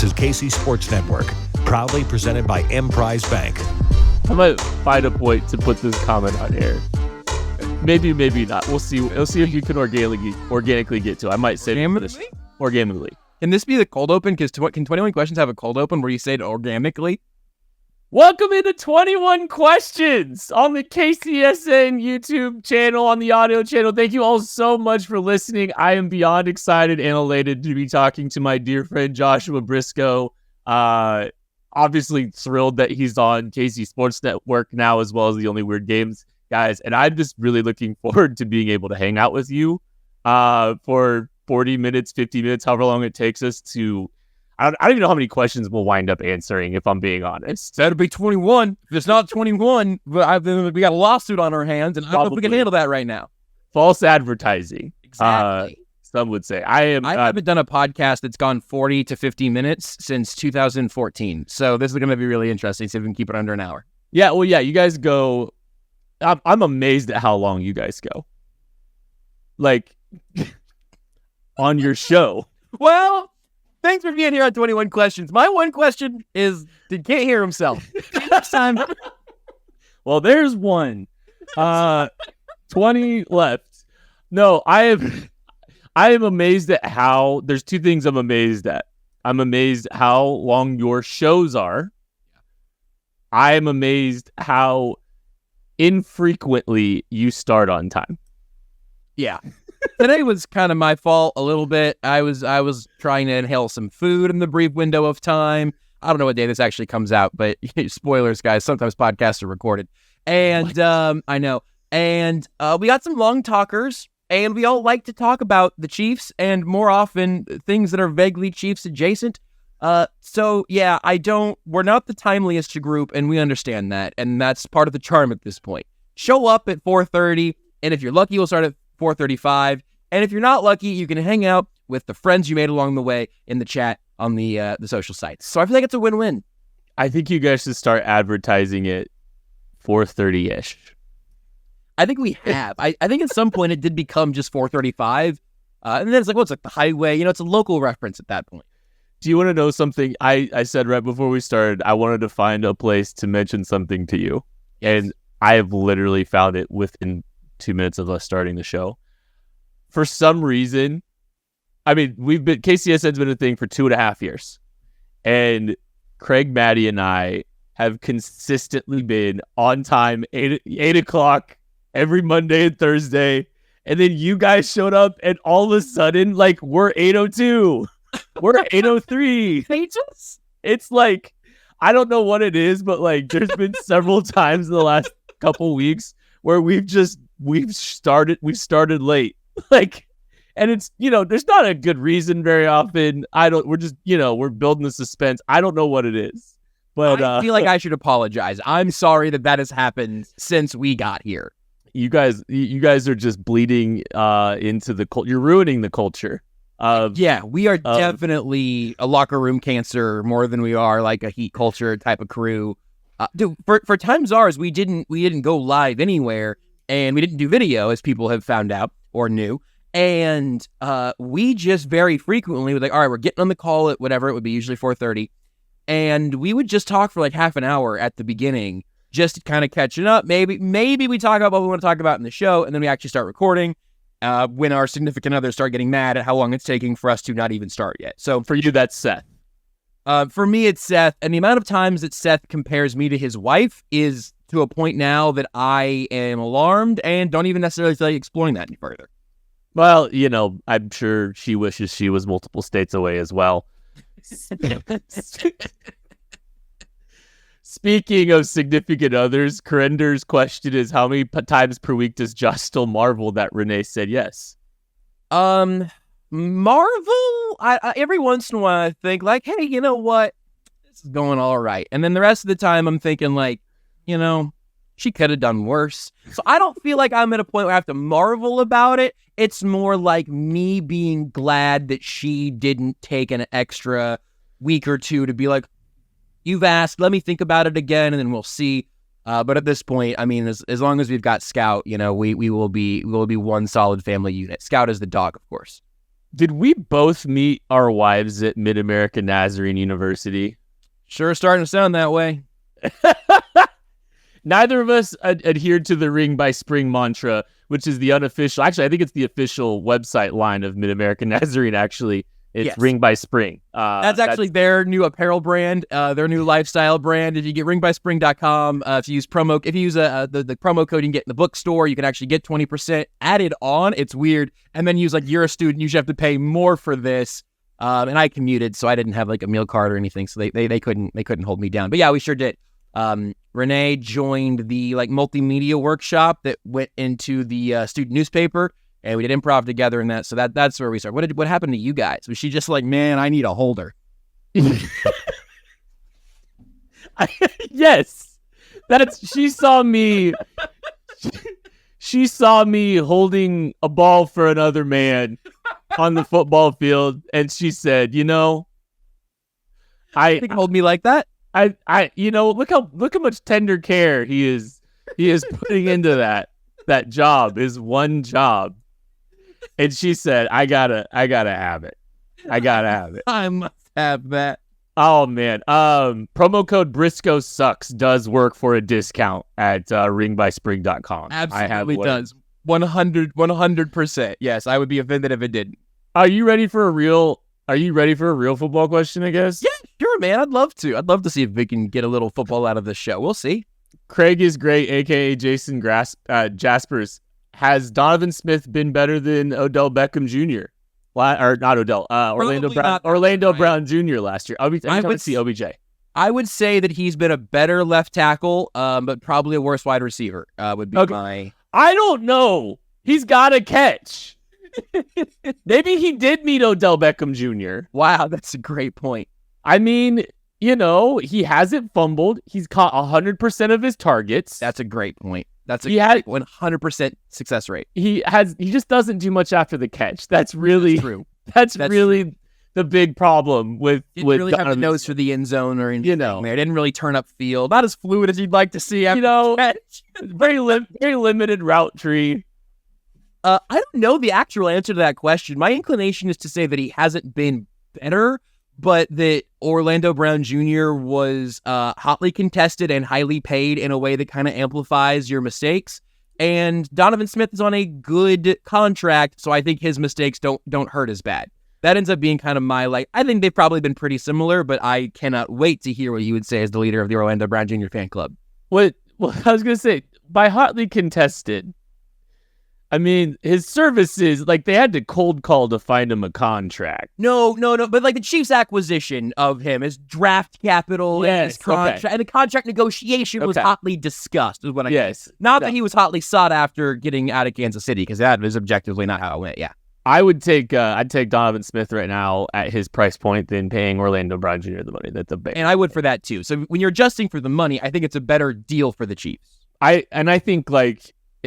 is KC Sports Network, proudly presented by Emprise Bank. I might find a point to put this comment on air. Maybe not. We'll see. We'll see if you can organically get to it. I might say this organically. Can this be the cold open? Because can 21 Questions have a cold open where you say it organically? Welcome into 21 Questions on the KCSN YouTube channel, on the audio channel. Thank you all so much for listening. I am beyond excited and elated to be talking to my dear friend Joshua Briscoe. Obviously thrilled that he's on KC Sports Network now, as well as the Only Weird Games guys. And I'm just really looking forward to being able to hang out with you for 40 minutes, 50 minutes, however long it takes us to... I don't even know how many questions we'll wind up answering, if I'm being honest. That'll be 21. If it's not 21, we got a lawsuit on our hands, and I don't know if we can handle that right now. False advertising. Exactly. Some would say. I haven't done a podcast that's gone 40 to 50 minutes since 2014. So this is going to be really interesting. See if we can keep it under an hour. Yeah, well, yeah, you guys go... I'm amazed at how long you guys go. Like, on your show. Well... Thanks for being here on 21 Questions. My one question is, can't hear himself. Next time. Well, there's one. 20 left. No, I am amazed at how, there's two things I'm amazed at. I'm amazed how long your shows are. I am amazed how infrequently you start on time. Yeah. Today was kind of my fault a little bit. I was trying to inhale some food in the brief window of time. I don't know what day this actually comes out, but spoilers, guys. Sometimes podcasts are recorded. And I know. And we got some long talkers, and we all like to talk about the Chiefs and more often things that are vaguely Chiefs adjacent. So yeah, we're not the timeliest group, and we understand that. And that's part of the charm at this point. Show up at 4:30, and if you're lucky, we'll start at 4:35, and if you're not lucky, you can hang out with the friends you made along the way in the chat on the social sites. So I feel like it's a win-win. I think you guys should start advertising it 4:30-ish. I think we have. I think at some point it did become just 4:35, and then it's like, well, it's like the highway. It's a local reference at that point. Do you want to know something? I said right before we started, I wanted to find a place to mention something to you, and I have literally found it within 2 minutes of us starting the show. For some reason, I mean, KCSN's been a thing for 2.5 years, and Craig, Maddie, and I have consistently been on time, 8 o'clock every Monday and Thursday, and then you guys showed up, and all of a sudden, like, we're 8:02, we're 8:03. It's like, I don't know what it is, but like, there's been several times in the last couple weeks where we've started late. Like, and it's, there's not a good reason very often. We're just, we're building the suspense. I don't know what it is, but I feel like I should apologize. I'm sorry that has happened since we got here. You guys are just bleeding into the culture. You're ruining the culture. Yeah, we are definitely a locker room cancer more than we are like a heat culture type of crew. Dude, for times ours, we didn't go live anywhere, and we didn't do video, as people have found out or knew. And we just very frequently were like, all right, we're getting on the call at whatever, it would be usually 4:30, and we would just talk for like half an hour at the beginning, just kind of catching up. Maybe we talk about what we want to talk about in the show, and then we actually start recording. When our significant others start getting mad at how long it's taking for us to not even start yet. So for you, that's Seth. For me, it's Seth, and the amount of times that Seth compares me to his wife is to a point now that I am alarmed and don't even necessarily feel like exploring that any further. Well, I'm sure she wishes she was multiple states away as well. Speaking of significant others, Corender's question is, how many times per week does Josh still marvel that Renee said yes? Marvel? I every once in a while I think like, hey, you know what? This is going all right. And then the rest of the time I'm thinking like, she could have done worse. So I don't feel like I'm at a point where I have to marvel about it. It's more like me being glad that she didn't take an extra week or two to be like, you've asked, let me think about it again, and then we'll see. But at this point, I mean, as long as we've got Scout, we will be one solid family unit. Scout is the dog, of course. Did we both meet our wives at Mid-America Nazarene University? Sure, starting to sound that way. Neither of us adhered to the Ring by Spring mantra, which is the unofficial. Actually, I think it's the official website line of Mid-America Nazarene. Actually, it's Yes. Ring by Spring. That's actually their new apparel brand, their new lifestyle brand. If you get ringbyspring.com, if you use the promo code you can get in the bookstore, you can actually get 20% added on. It's weird. And then use like, you're a student, you should have to pay more for this. And I commuted, so I didn't have like a meal card or anything, so they couldn't hold me down. But yeah, we sure did. Renee joined the like multimedia workshop that went into the student newspaper, and we did improv together in that. So that's where we started. What happened to you guys? Was she just like, man, I need a holder? Yes, she saw me. She saw me holding a ball for another man on the football field, and she said, "You know, You can hold me like that." look how much tender care he is putting into that job, his one job." And she said, I gotta have it. I gotta have it. I must have that. Oh man. Promo code Briscoe sucks does work for a discount at ringbyspring.com. Absolutely does. 100%. Yes, I would be offended if it didn't. Are you ready for a real football question, I guess? Yeah, sure, man. I'd love to see if we can get a little football out of this show. We'll see. Craig is great, aka Jason Jaspers. Has Donovan Smith been better than Odell Beckham Jr.? Or not Odell, Orlando Brown Jr. last year. I would see OBJ. I would say that he's been a better left tackle, but probably a worse wide receiver. Would be my. I don't know. He's got to catch. Maybe he did meet Odell Beckham Jr. Wow, that's a great point. I mean, he hasn't fumbled. He's caught 100% of his targets. That's a great point. That's a 100% success rate. He just doesn't do much after the catch. That's really true. That's really true. The big problem with didn't really have the nose for the end zone or anything. There didn't really turn up field. Not as fluid as you'd like to see after the catch. very limited route tree. I don't know the actual answer to that question. My inclination is to say that he hasn't been better, but that Orlando Brown Jr. was hotly contested and highly paid in a way that kind of amplifies your mistakes. And Donovan Smith is on a good contract, so I think his mistakes don't hurt as bad. That ends up being kind of my, I think they've probably been pretty similar, but I cannot wait to hear what you would say as the leader of the Orlando Brown Jr. fan club. Well, I was going to say, by hotly contested, I mean, his services, they had to cold call to find him a contract. No. But the Chiefs' acquisition of him, his draft capital, and his contract, and the contract negotiation was hotly discussed, is what I guess. Not that he was hotly sought after getting out of Kansas City, because that is objectively not how it went, yeah. I'd take Donovan Smith right now at his price point than paying Orlando Brown Jr. the money that the Bears. And I would for that too. So when you're adjusting for the money, I think it's a better deal for the Chiefs. I think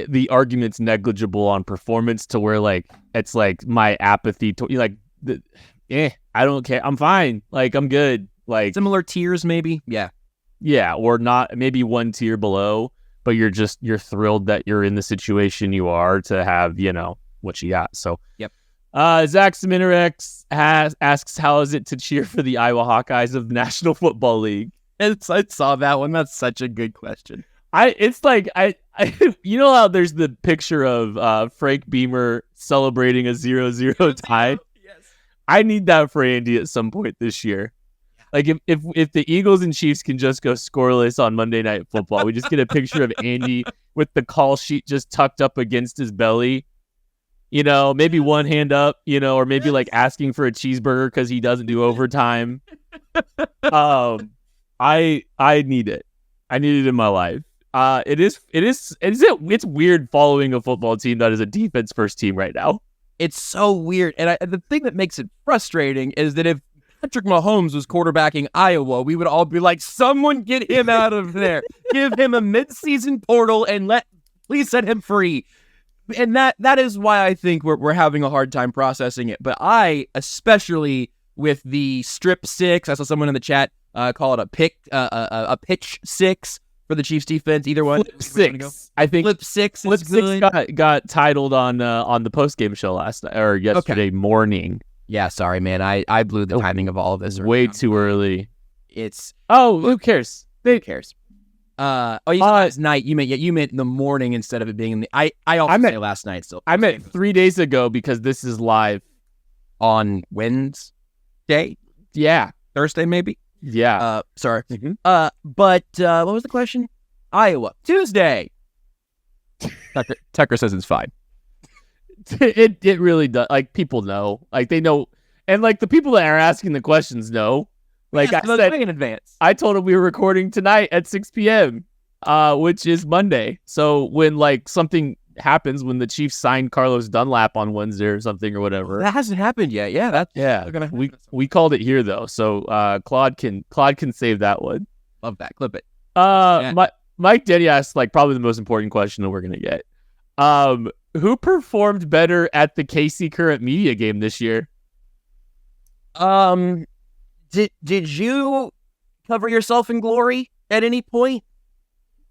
the argument's negligible on performance to where it's my apathy to I don't care. I'm fine. I'm good. Similar tiers maybe. Yeah. Or not, maybe one tier below, but you're thrilled that you're in the situation you are to have, what you got. So, yep. Zach Seminerex asks, how is it to cheer for the Iowa Hawkeyes of the National Football League? I saw that one. That's such a good question. It's how there's the picture of Frank Beamer celebrating a 0-0 tie? Yes. I need that for Andy at some point this year. If the Eagles and Chiefs can just go scoreless on Monday Night Football, we just get a picture of Andy with the call sheet just tucked up against his belly. Maybe one hand up, or maybe asking for a cheeseburger because he doesn't do overtime. I need it. I need it in my life. It's weird following a football team that is a defense first team right now. It's so weird. And the thing that makes it frustrating is that if Patrick Mahomes was quarterbacking Iowa, we would all be like, someone get him out of there. Give him a midseason portal and please set him free. And that is why I think we're having a hard time processing it. But I, especially with the strip six, I saw someone in the chat call it a pitch six. for the Chiefs defense? Either one. Flip 6. I think Flip 6 is Flip 6 good. got titled on the post game show last night or yesterday morning. Yeah, sorry, man. I blew the timing of all of this. Way too early. It's who cares? who cares? You said last night. You meant in the morning instead of it being in the. I also meant say last night still. I meant 3 days ago because this is live on Wednesday, Yeah. Thursday, maybe. Yeah. Sorry. Mhm. But what was the question? Iowa Tuesday. Tucker says it's fine. It really does. Like, people know. Like, they know. And, like, the people that are asking the questions know. Like, Yes, I said, way in advance. I told them we were recording tonight at 6 p.m., which is Monday. So when, like, something happens, when the Chiefs signed Carlos Dunlap on Wednesday or something or whatever. That hasn't happened yet. Yeah, that's Yeah. gonna We called it here, though. So Claude can save that one. love that. Clip it. Mike Denny asked, like, probably the most important question that we're going to get. Who performed better at the KC Current Media game this year? Did you cover yourself in glory at any point?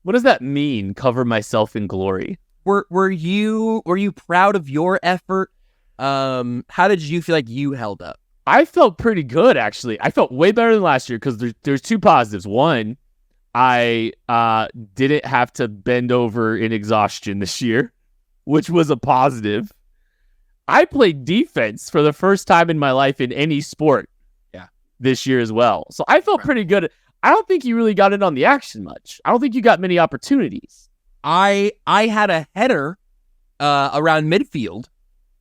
What does that mean? Cover myself in glory? Were you proud of your effort? How did you feel like you held up? I felt pretty good, actually. I felt way better than last year because there's two positives. One, I didn't have to bend over in exhaustion this year, which was a positive. I played defense for the first time in my life in any sport this year as well. So I felt pretty good. I don't think you really got in on the action much. I don't think you got many opportunities. I had a header around midfield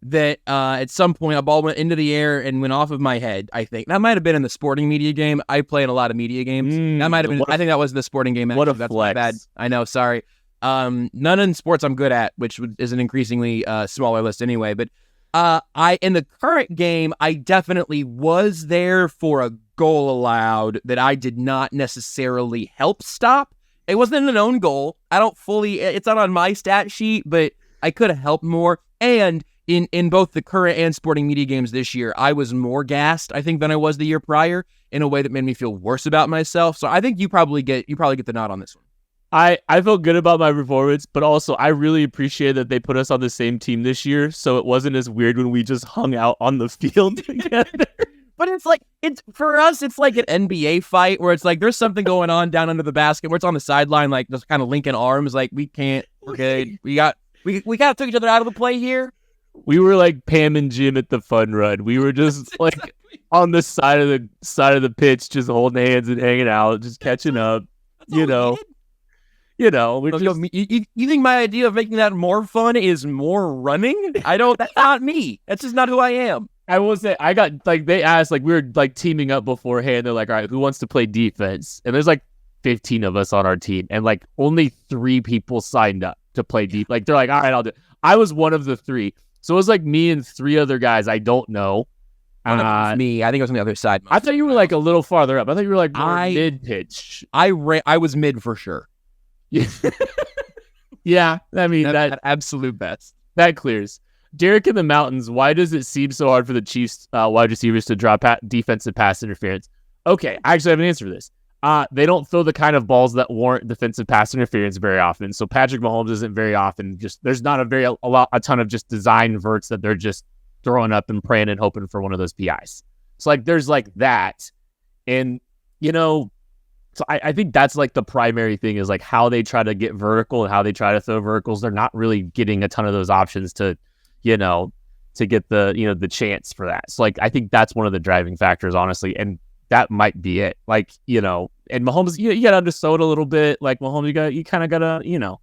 that at some point a ball went into the air and went off of my head. I think that might have been in the sporting media game. I play in a lot of media games. That might have been. I think that was the sporting game. What a That's flex. bad. I know. Sorry. None in sports I'm good at, which is an increasingly smaller list anyway. But in the current game, I definitely was there for a goal allowed that I did not necessarily help stop. It wasn't an own goal. It's not on my stat sheet, but I could have helped more. And in both the current and sporting media games this year, I was more gassed, I think, than I was the year prior in a way that made me feel worse about myself. So I think you probably get the nod on this one. I felt good about my performance, but also I really appreciate that they put us on the same team this year, so it wasn't as weird when we just hung out on the field together. But it's for us, it's like an NBA fight where it's like there's something going on down under the basket where it's on the sideline, like just kind of linking arms, like we're good. We got to take each other out of the play here. We were like Pam and Jim at the fun run. We were just like on the side of the pitch, just holding hands and hanging out, just catching up. You know, we just... you think my idea of making that more fun is more running? That's not me. That's just not who I am. I will say, I got, like, they asked, like, we were, like, teaming up beforehand. They're like, all right, who wants to play defense? And there's, like, 15 of us on our team. And, like, only 3 people signed up to play deep. Like, they're like, all right, I'll do it. I was one of the 3. So it was, like, me and 3 other guys I don't know. Me. I think it was on the other side. I thought you were, like, a little farther up. I thought you were, like, mid-pitch. I was mid for sure. Yeah, I mean, that absolute best. That clears. Derek in the mountains, why does it seem so hard for the Chiefs wide receivers to drop defensive pass interference? Okay, I actually have an answer for this. They don't throw the kind of balls that warrant defensive pass interference very often. So Patrick Mahomes isn't very often there's not a ton of just design verts that they're just throwing up and praying and hoping for one of those PIs. So like there's like that. And so I think that's like the primary thing is like how they try to get vertical and how they try to throw verticals. They're not really getting a ton of those options to get the chance for that. So like I think that's one of the driving factors, honestly, and that might be it. Like, and Mahomes, you got to underthrow it a little bit. Like Mahomes, you kind of got to, you got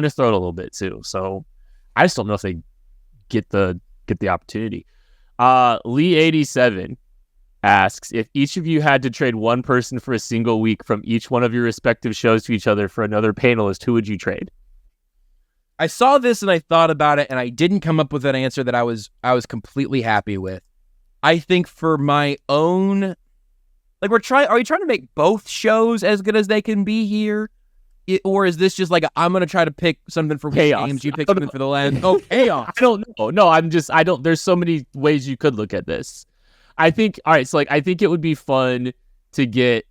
to underthrow it a little bit too. So I just don't know if they get the opportunity. Lee 87 asks, if each of you had to trade one person for a single week from each one of your respective shows to each other for another panelist, who would you trade? I saw this and I thought about it and I didn't come up with an answer that I was completely happy with. I think for my own, like are we trying to make both shows as good as they can be here? Or is this just like, I'm going to try to pick something for chaos. Games, you pick something for the last. Oh, chaos. I don't know. No, there's so many ways you could look at this. I think, all right, so like, I think it would be fun to get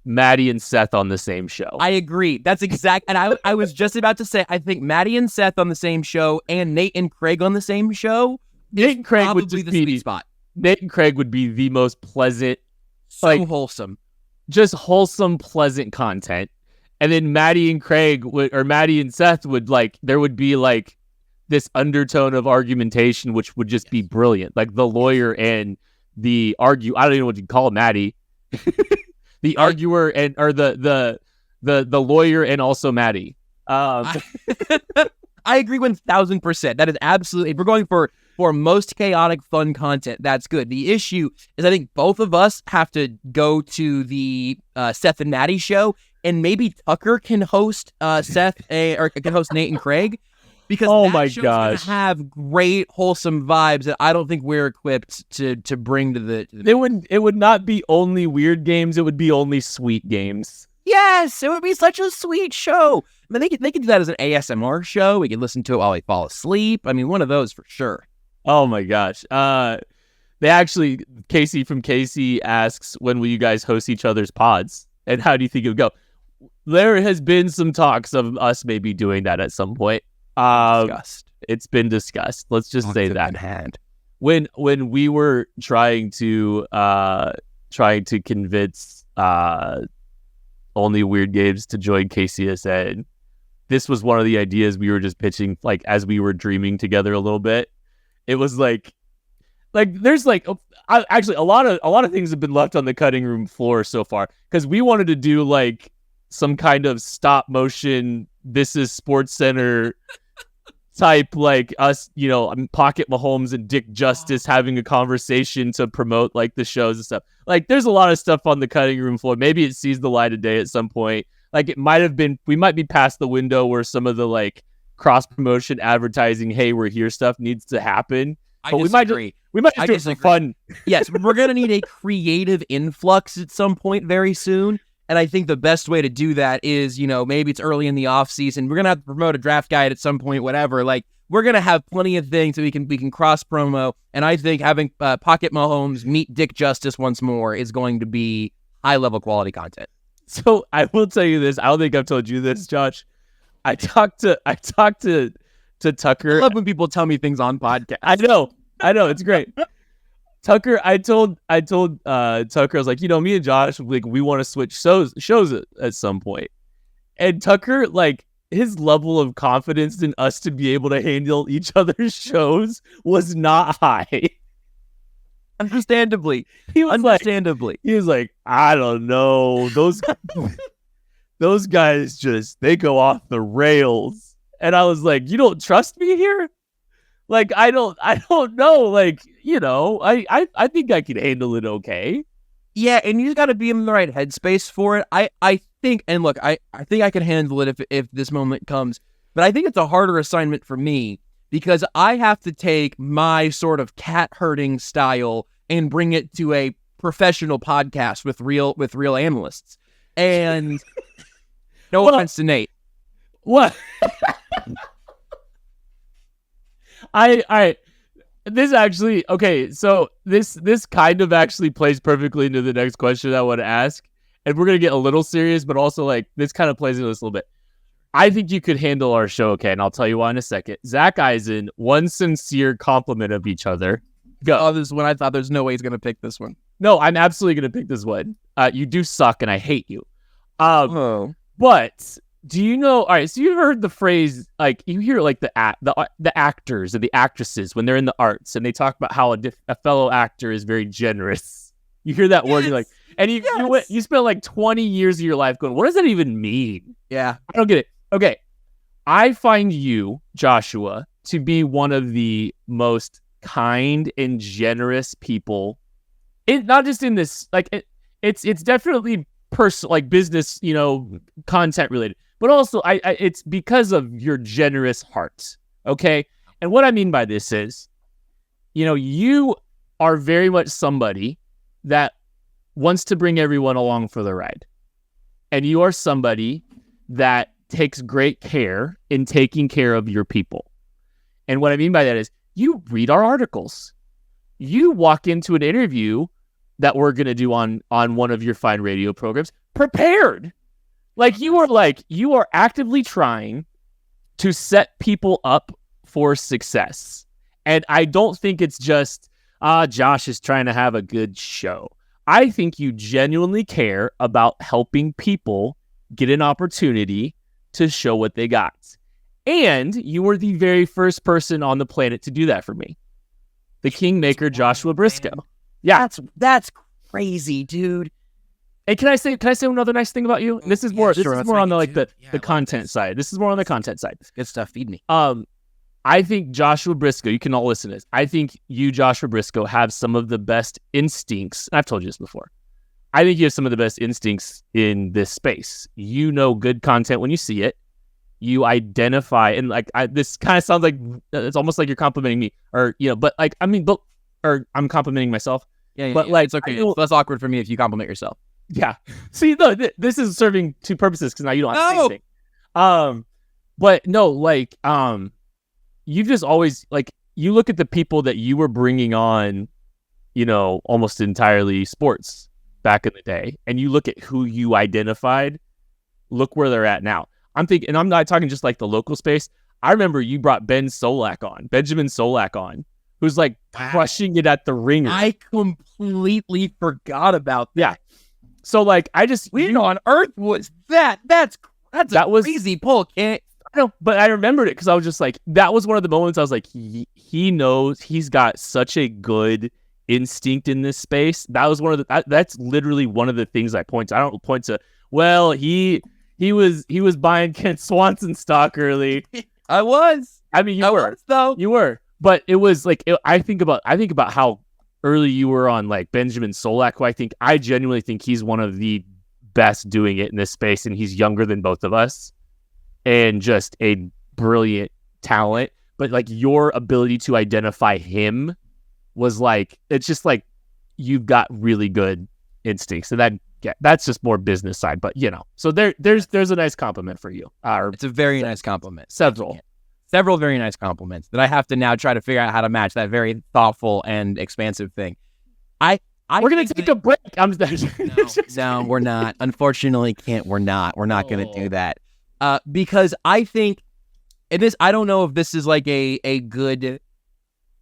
Maddie and Seth on the same show. I agree. That's exact. And I was just about to say, I think Maddie and Seth on the same show and Nate and Craig on the same show. Nate and Craig Probably would just the be sweet spot. Nate and Craig would be the most pleasant, So like, wholesome. just wholesome, pleasant content. And then Maddie and Craig would, or Maddie and Seth would like, there would be like this undertone of argumentation, which would just be brilliant. Like the lawyer and the I don't even know what you call Maddie. The arguer and or the lawyer and also Maddie. I agree 1,000%. That is absolutely. If we're going for most chaotic, fun content, that's good. The issue is, I think both of us have to go to the Seth and Maddie show, and maybe Tucker can host Seth or can host Nate and Craig. Because that show's gonna have great wholesome vibes that I don't think we're equipped to bring to the. It would not be only weird games. It would be only sweet games. Yes, it would be such a sweet show. I mean, they could do that as an ASMR show. We could listen to it while we fall asleep. I mean, one of those for sure. Oh my gosh. They actually, Casey from Casey asks, when will you guys host each other's pods? And how do you think it would go? There has been some talks of us maybe doing that at some point. Discussed. It's been discussed. Let's just say that. Hand. When we were trying to convince Only Weird Games to join KCSN, this was one of the ideas we were just pitching, like as we were dreaming together a little bit. It was like there's like actually a lot of things have been left on the cutting room floor so far, because we wanted to do like some kind of stop motion, this is Sports Center type, like us, Pocket Mahomes and Dick Justice having a conversation to promote like the shows and stuff. Like there's a lot of stuff on the cutting room floor. Maybe it sees the light of day at some point. Like it might have been, we might be past the window where some of the like cross promotion advertising, hey, we're here stuff needs to happen. I But disagree. we might just do it for fun. Yes, we're going to need a creative influx at some point very soon. And I think the best way to do that is, maybe it's early in the off season. We're going to have to promote a draft guide at some point, whatever. Like, we're going to have plenty of things that we can cross promo. And I think having Pocket Mahomes meet Dick Justice once more is going to be high level quality content. So I will tell you this. I don't think I've told you this, Josh. I talked to Tucker. I love when people tell me things on podcasts. I know. It's great. Tucker, I told Tucker, I was like, me and Josh, like, we want to switch shows at some point. And Tucker, like, his level of confidence in us to be able to handle each other's shows was not high. Understandably. He was like, I don't know. Those guys they go off the rails. And I was like, you don't trust me here? Like, I don't know. Like, I think I can handle it okay. Yeah, and you just got to be in the right headspace for it. I think, and look, I think I can handle it if this moment comes. But I think it's a harder assignment for me because I have to take my sort of cat herding style and bring it to a professional podcast with real analysts. And no offense to Nate. What? This actually, okay, so this kind of actually plays perfectly into the next question I want to ask. And we're going to get a little serious, but also like this kind of plays into this a little bit. I think you could handle our show okay, and I'll tell you why in a second. Zach Eisen, one sincere compliment of each other. Go. Oh, this is when I thought there's no way he's going to pick this one. No, I'm absolutely going to pick this one. You do suck, and I hate you. But do you know? All right, so you've heard the phrase, like you hear like the actors and the actresses when they're in the arts, and they talk about how a fellow actor is very generous. You hear that word, you're like, and you spend like 20 years of your life going, what does that even mean? Yeah, I don't get it. Okay, I find you, Joshua, to be one of the most kind and generous people. Not just in this, like it's definitely personal, like business, content related. But also, it's because of your generous heart, okay? And what I mean by this is, you are very much somebody that wants to bring everyone along for the ride. And you are somebody that takes great care in taking care of your people. And what I mean by that is, you read our articles. You walk into an interview that we're gonna do on one of your fine radio programs prepared. You are actively trying to set people up for success. And I don't think it's just Josh is trying to have a good show. I think you genuinely care about helping people get an opportunity to show what they got. And you were the very first person on the planet to do that for me. The Kingmaker, Joshua Briscoe. Man. Yeah. That's crazy, dude. And can I say another nice thing about you? And this is more on the content side. This is more on the content side. Good stuff. Feed me. I think Joshua Briscoe, you can all listen to this. I think you, Joshua Briscoe, have some of the best instincts. And I've told you this before. I think you have some of the best instincts in this space. You know good content when you see it. You identify, and this kind of sounds like it's almost like you're complimenting me, or but I'm complimenting myself. Yeah, but it's okay. It's less awkward for me if you compliment yourself. Yeah. See, no, this is serving two purposes because now you don't have to say anything. But no, you've just always you look at the people that you were bringing on, almost entirely sports back in the day, and you look at who you identified. Look where they're at now. I'm thinking, and I'm not talking just the local space. I remember you brought Benjamin Solak on, who's crushing it at the Ringer. I completely forgot about that. Yeah. So on earth was that? That was crazy pull. But I remembered it because I was just that was one of the moments I was he knows, he's got such a good instinct in this space. That was that's literally one of the things I point to. I don't point to, well, he was buying Kent Swanson stock early. I was. I mean, you were though. You were, but it was I think about how early you were on Benjamin Solak, who I genuinely think he's one of the best doing it in this space, and he's younger than both of us, and just a brilliant talent. But your ability to identify him was it's just you've got really good instincts, and that's just more business side. But so there's a nice compliment for you. It's a very nice compliment. Several very nice compliments that I have to now try to figure out how to match that very thoughtful and expansive thing. We're gonna take a break. No, we're not. Unfortunately, we're not gonna do that. Because I think, and this, I don't know if this is a good.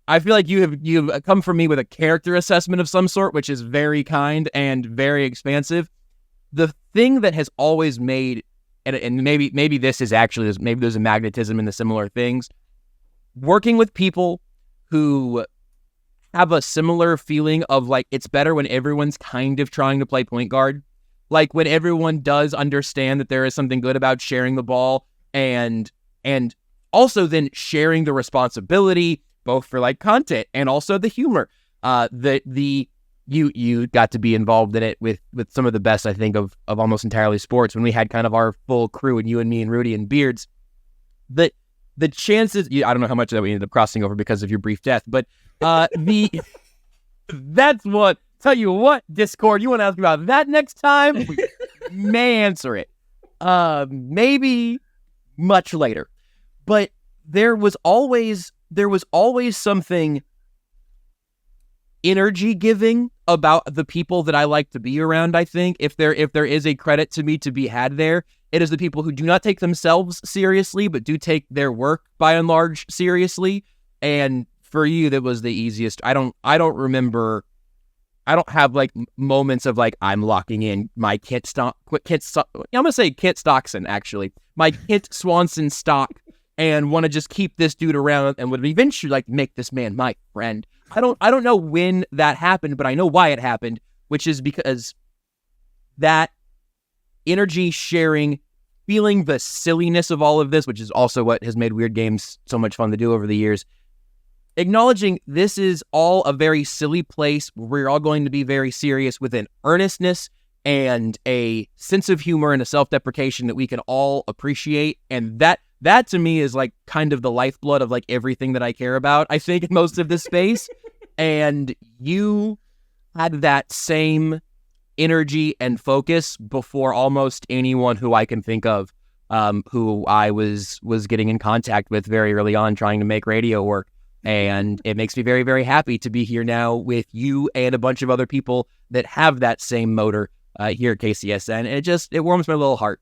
I feel like you've come from me with a character assessment of some sort, which is very kind and very expansive. The thing that has always made, and maybe this is actually, maybe there's a magnetism in the similar things, working with people who have a similar feeling of it's better when everyone's kind of trying to play point guard. When everyone does understand that there is something good about sharing the ball and also then sharing the responsibility, both for content and also the humor. You got to be involved in it with some of the best, I think, of almost entirely sports when we had kind of our full crew, and you and me and Rudy and Beards. The chances, I don't know how much of that we ended up crossing over because of your brief death, but that's what. Tell you what, Discord, you want to ask about that next time? We may answer it. Maybe much later. But there was always something energy giving about the people that I like to be around. I think if there is a credit to me to be had there, it is the people who do not take themselves seriously, but do take their work by and large seriously. And for you, that was the easiest. I don't remember. I don't have moments of I'm locking in my I'm gonna say Kent Stockson, actually, my Kent Swanson stock, and want to just keep this dude around and would eventually make this man my friend. I don't know when that happened, but I know why it happened, which is because that energy sharing, feeling the silliness of all of this, which is also what has made Weird Games so much fun to do over the years. Acknowledging this is all a very silly place where we're all going to be very serious with an earnestness and a sense of humor and a self-deprecation that we can all appreciate. And that to me is kind of the lifeblood of everything that I care about, I think, in most of this space. And you had that same energy and focus before almost anyone who I can think of, who I was getting in contact with very early on trying to make radio work. And it makes me very, very happy to be here now with you and a bunch of other people that have that same motor here at KCSN. And it warms my little heart.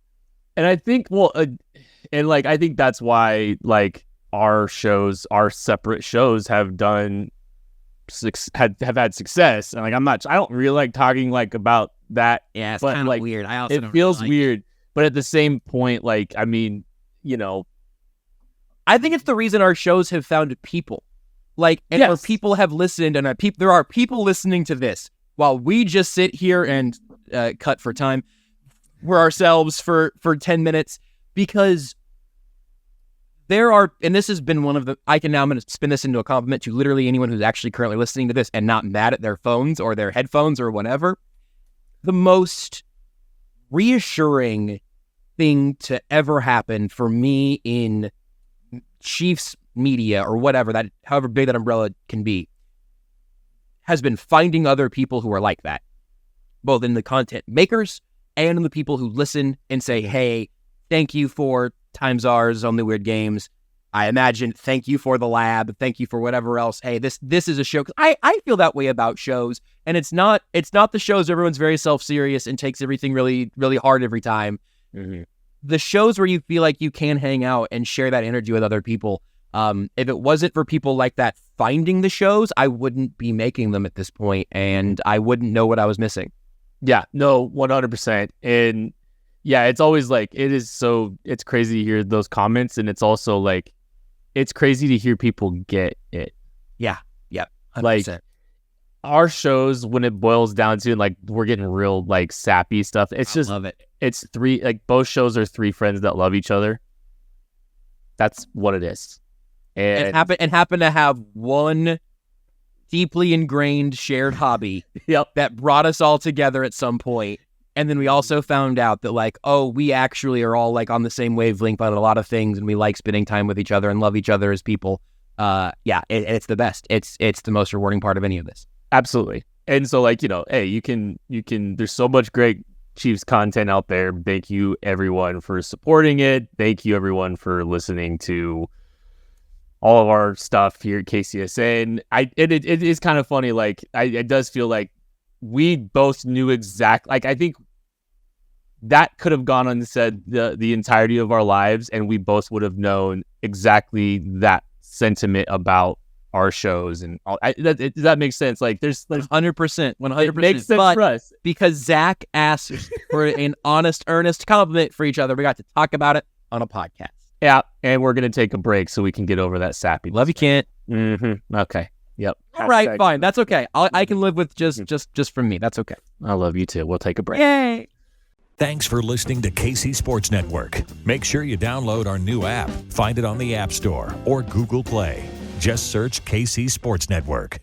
And I think, I think that's why, like, our separate shows have done, have had success. And, like, I don't really like talking, like, about that. Yeah, it's but, kind of like, weird. I also it don't feels really like weird. But at the same point, like, I mean, you know. I think it's the reason our shows have found people. Like, and where people have listened, and there are people listening to this while we just sit here and cut for time for ourselves for 10 minutes, because there are, and this has been one of the, I'm going to spin this into a compliment to literally anyone who's actually currently listening to this and not mad at their phones or their headphones or whatever. The most reassuring thing to ever happen for me in Chiefs media or whatever, that however big that umbrella can be, has been finding other people who are like that, both in the content makers and in the people who listen and say, hey, thank you for Times Ours on the Weird Games. I imagine, thank you for the lab. Thank you for whatever else. Hey, this is a show. 'Cause I feel that way about shows, and it's not the shows everyone's very self-serious and takes everything really, really hard every time. Mm-hmm. The shows where you feel like you can hang out and share that energy with other people. If it wasn't for people like that finding the shows, I wouldn't be making them at this point, and I wouldn't know what I was missing. Yeah, no, 100%. And yeah, it's always like, it's crazy to hear those comments. And it's also like, it's crazy to hear people get it. Yeah. 100%. Like, our shows, when it boils down to, like, we're getting real, like, sappy stuff. It's just, love it. It's three, like, both shows are three friends that love each other. That's what it is. And happen to have one deeply ingrained shared hobby that brought us all together at some point. And then we also found out that, like, oh, we actually are all, like, on the same wavelength on a lot of things, and we like spending time with each other and love each other as people. It's the best. It's the most rewarding part of any of this. Absolutely. And so, like, hey, you can, there's so much great Chiefs content out there. Thank you, everyone, for supporting it. Thank you, everyone, for listening to all of our stuff here at KCSN. It is kind of funny. Like, it does feel like we both knew exactly. Like, I think that could have gone unsaid the entirety of our lives, and we both would have known exactly that sentiment about our shows and all. Does that make sense? Like, there's 100%, 100%. It makes sense for us because Zach asked for an honest, earnest compliment for each other. We got to talk about it on a podcast. Yeah, and we're gonna take a break so we can get over that sappy. Love you, Kent. Mm-hmm. Okay. Yep. All right, fine. That's okay. I can live with just from me. That's okay. I love you too. We'll take a break. Yay. Thanks for listening to KC Sports Network. Make sure you download our new app. Find it on the App Store or Google Play. Just search KC Sports Network.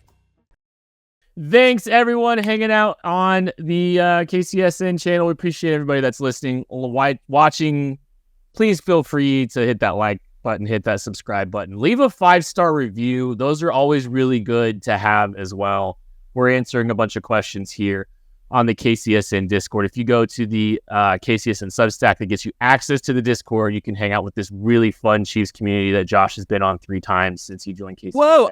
Thanks, everyone, hanging out on the KCSN channel. We appreciate everybody that's listening, watching. Please feel free to hit that like button, hit that subscribe button. Leave a 5-star review. Those are always really good to have as well. We're answering a bunch of questions here on the KCSN Discord. If you go to the KCSN Substack, that gets you access to the Discord. You can hang out with this really fun Chiefs community that Josh has been on 3 times since he joined KCSN. Whoa,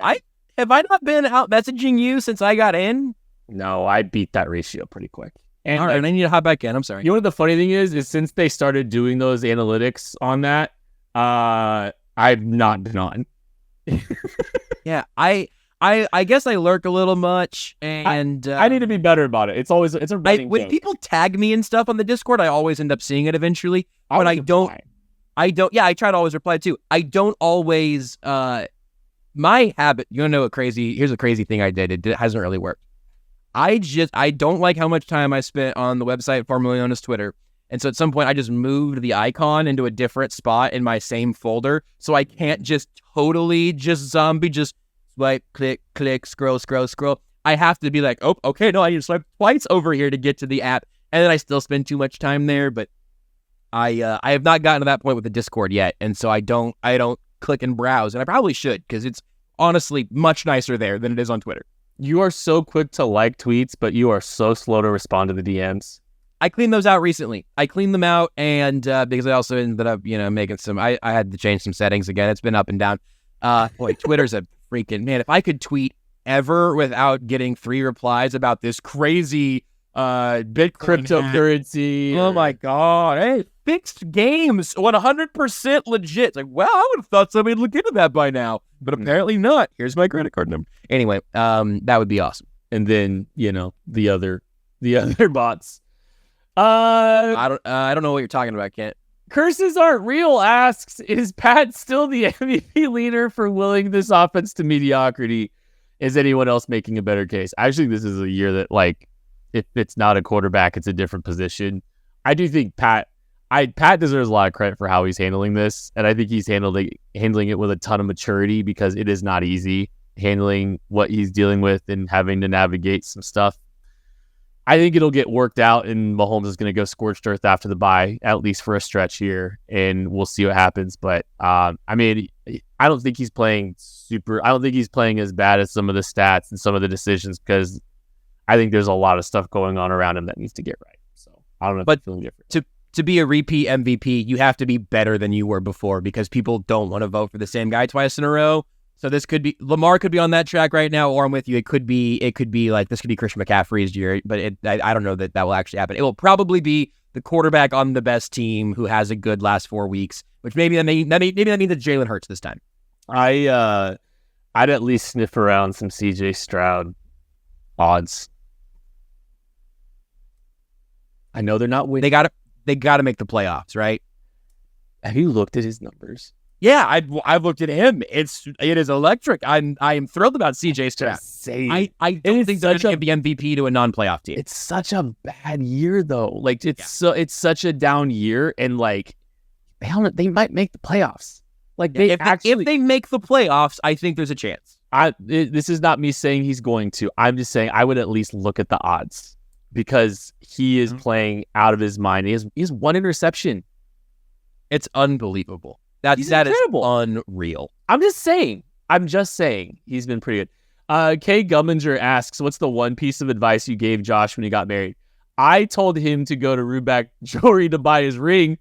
have I not been out messaging you since I got in? No, I beat that ratio pretty quick. And all right, and I need to hop back in. I'm sorry. You know what the funny thing is since they started doing those analytics on that, I've not been on. Yeah, I guess I lurk a little much, and I need to be better about it. It's a running when joke. people tag me and stuff on the Discord, I always end up seeing it eventually. But I don't. Yeah, I try to always reply too. I don't always. My habit. You wanna know here's a crazy thing I did. It hasn't really worked. I don't like how much time I spent on the website formerly known as Twitter. And so at some point I just moved the icon into a different spot in my same folder. So I can't just totally just swipe, click, scroll. I have to be like, oh, okay, no, I need to swipe twice over here to get to the app. And then I still spend too much time there. But I have not gotten to that point with the Discord yet. And so I don't click and browse. And I probably should, because it's honestly much nicer there than it is on Twitter. You are so quick to like tweets, but you are so slow to respond to the DMs. I cleaned those out recently. I cleaned them out, and because I also ended up, making some. I had to change some settings again. It's been up and down. Boy, Twitter's a freaking man, if I could tweet ever without getting 3 replies about this crazy Bitcoin Cryptocurrency. Oh my God. Hey, fixed games 100% legit. It's like, well, I would have thought somebody would look into that by now, but apparently not. Here's my credit card number. Anyway, that would be awesome. And then, the other bots. I don't know what you're talking about, Kent. Curses aren't real asks, is Pat still the MVP leader for willing this offense to mediocrity? Is anyone else making a better case? I actually think this is a year that, like, if it's not a quarterback, it's a different position. I do think Pat deserves a lot of credit for how he's handling this, and I think he's handling it with a ton of maturity because it is not easy handling what he's dealing with and having to navigate some stuff. I think it'll get worked out, and Mahomes is going to go scorched earth after the bye, at least for a stretch here, and we'll see what happens. But I don't think he's playing I don't think he's playing as bad as some of the stats and some of the decisions because I think there's a lot of stuff going on around him that needs to get right. So I don't know if I'm feeling different. To be a repeat MVP, you have to be better than you were before because people don't want to vote for the same guy twice in a row. So this could be Lamar could be on that track right now, or I'm with you. It could be like this could be Christian McCaffrey's year, but I don't know that will actually happen. It will probably be the quarterback on the best team who has a good last 4 weeks, which maybe that means it's Jalen Hurts this time. I'd at least sniff around some CJ Stroud odds. I know they're not winning. They got to make the playoffs, right? Have you looked at his numbers? Yeah, I've looked at him. It is electric. I am thrilled about CJ Stroud. I don't think they're going to give the MVP to a non-playoff team. It's such a bad year though. Like it's such a down year, and like they might make the playoffs. Like if they make the playoffs, I think there's a chance. This is not me saying he's going to. I'm just saying I would at least look at the odds because he is playing out of his mind. He has 1 interception. It's unbelievable. That is unreal. I'm just saying he's been pretty good. Kay Gumminger asks, what's the one piece of advice you gave Josh when he got married? I told him to go to Ruback Jewelry to buy his ring.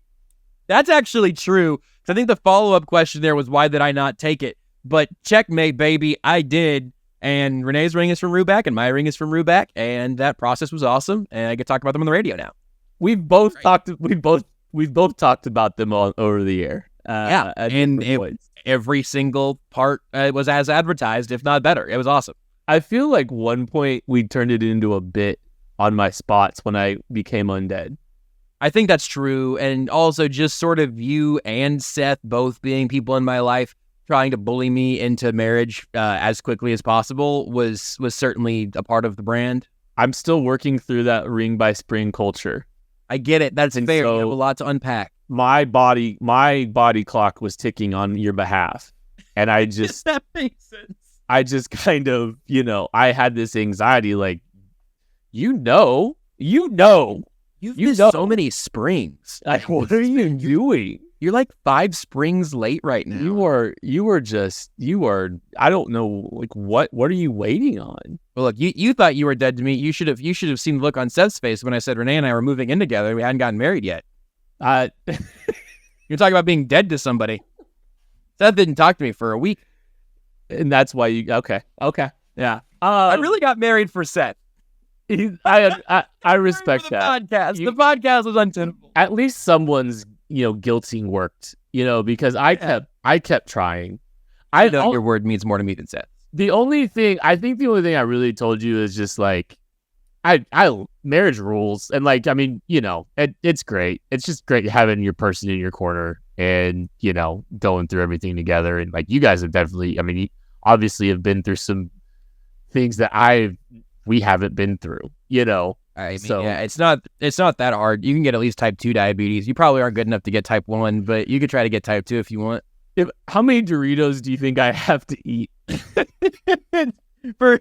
That's actually true. I think the follow-up question there was, why did I not take it? But checkmate, baby, I did. And Renee's ring is from Ruback, and my ring is from Ruback, and that process was awesome. And I get to talk about them on the radio now. We've both talked about them over the air. And every single part was as advertised, if not better. It was awesome. I feel like one point we turned it into a bit on my spots when I became undead. I think that's true. And also just sort of you and Seth both being people in my life trying to bully me into marriage as quickly as possible was certainly a part of the brand. I'm still working through that ring by spring culture. I get it. That's fair. So you have a lot to unpack. My body clock was ticking on your behalf. And I just that makes sense. I just kind of, I had this anxiety like, You've missed so many springs. What are you doing? You're like 5 springs late right now. You are I don't know, like what are you waiting on? Well, look, you thought you were dead to me. You should have seen the look on Seth's face when I said Renee and I were moving in together. We hadn't gotten married yet. You're talking about being dead to somebody. Seth didn't talk to me for a week. And that's why okay. Yeah. I really got married for Seth. I respect that. The podcast was untenable. At least someone's, guilting worked, because I kept trying. I know your word means more to me than Seth. The only thing I really told you is just like, I marriage rules. And like, I mean, it's great. It's just great having your person in your corner and, going through everything together. And like, you guys have definitely, I mean, you obviously have been through some things that we haven't been through, I mean, yeah, it's not that hard. You can get at least type 2 diabetes. You probably aren't good enough to get type 1, but you could try to get type 2 if you want. How many Doritos do you think I have to eat for